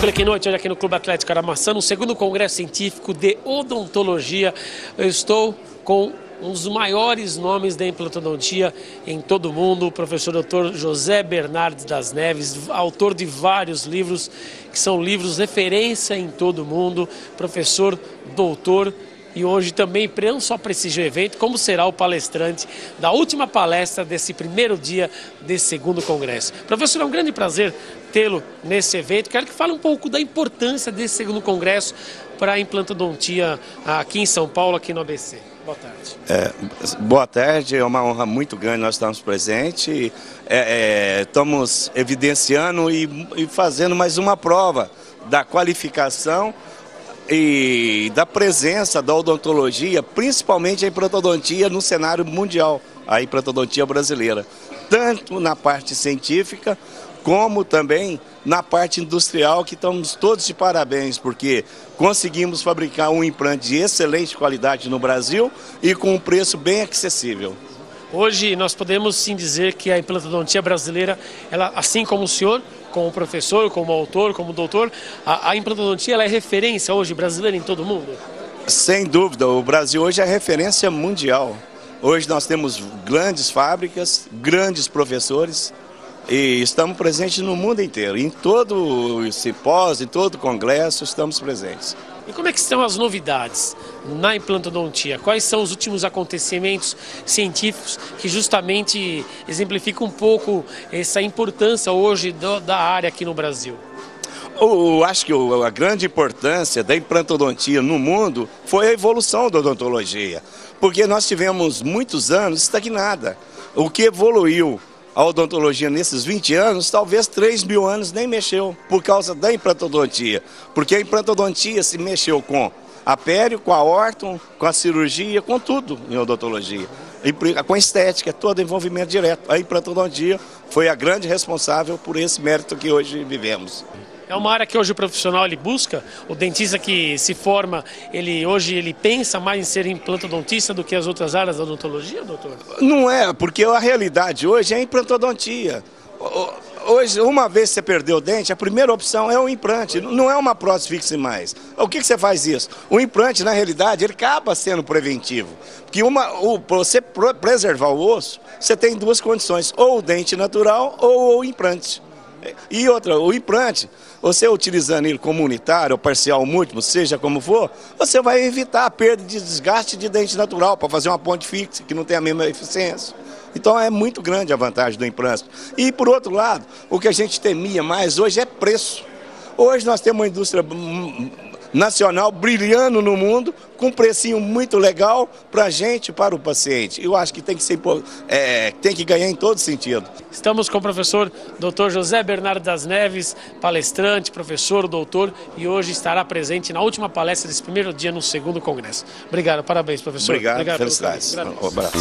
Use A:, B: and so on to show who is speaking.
A: Clique Noite, hoje aqui no Clube Atlético Aramaçã, no segundo Congresso Científico de Odontologia. Eu estou com um dos maiores nomes da implantodontia em todo o mundo, o professor Dr. José Bernardes das Neves, autor de vários livros, que são livros referência em todo o mundo, professor, doutor, e hoje também não só prestigia o evento, como será o palestrante da última palestra desse primeiro dia desse segundo congresso. Professor, é um grande prazer tê-lo nesse evento. Quero que fale um pouco da importância desse segundo congresso para a implantodontia aqui em São Paulo, aqui no ABC. Boa tarde.
B: Boa tarde, é uma honra muito grande nós estarmos presentes. Estamos evidenciando e fazendo mais uma prova da qualificação e da presença da odontologia, principalmente a implantodontia no cenário mundial, a implantodontia brasileira, tanto na parte científica como também na parte industrial, que estamos todos de parabéns, porque conseguimos fabricar um implante de excelente qualidade no Brasil e com um preço bem acessível.
A: Hoje nós podemos sim dizer que a implantodontia brasileira, ela, assim como o senhor, como professor, como autor, como doutor, a implantodontia ela é referência hoje brasileira em todo o mundo?
B: Sem dúvida, o Brasil hoje é referência mundial. Hoje nós temos grandes fábricas, grandes professores e estamos presentes no mundo inteiro. Em todo simpósio, em todo congresso, estamos presentes.
A: E como é que estão as novidades na implantodontia? Quais são os últimos acontecimentos científicos que justamente exemplificam um pouco essa importância hoje da área aqui no Brasil?
B: Eu acho que a grande importância da implantodontia no mundo foi a evolução da odontologia, porque nós tivemos muitos anos estagnada. O que evoluiu a odontologia nesses 20 anos, talvez 3.000 anos nem mexeu por causa da implantodontia. Porque a implantodontia se mexeu com a pério, com a órton, com a cirurgia, com tudo em odontologia. E com a estética, todo envolvimento direto. A implantodontia foi a grande responsável por esse mérito que hoje vivemos.
A: É uma área que hoje o profissional ele busca, o dentista que se forma, hoje ele pensa mais em ser implantodontista do que as outras áreas da odontologia, doutor?
B: Não é, porque a realidade hoje é a implantodontia. Hoje, uma vez que você perdeu o dente, a primeira opção é o implante, não é uma prótese fixa mais. O que você faz isso? O implante, na realidade, ele acaba sendo preventivo. Porque para você preservar o osso, você tem duas condições, ou o dente natural ou o implante. E outra, o implante, você utilizando ele como unitário ou parcial ou múltiplo, seja como for, você vai evitar a perda de desgaste de dente natural para fazer uma ponte fixa que não tem a mesma eficiência. Então é muito grande a vantagem do implante. E por outro lado, o que a gente temia mais hoje é preço. Hoje nós temos uma indústria nacional brilhando no mundo, com um precinho muito legal para a gente e para o paciente. Eu acho que tem que ganhar em todo sentido.
A: Estamos com o professor Dr. José Bernardes das Neves, palestrante, professor, doutor, e hoje estará presente na última palestra desse primeiro dia no segundo congresso. Obrigado, parabéns, professor.
B: Obrigado, felicidades.
A: Um
B: abraço.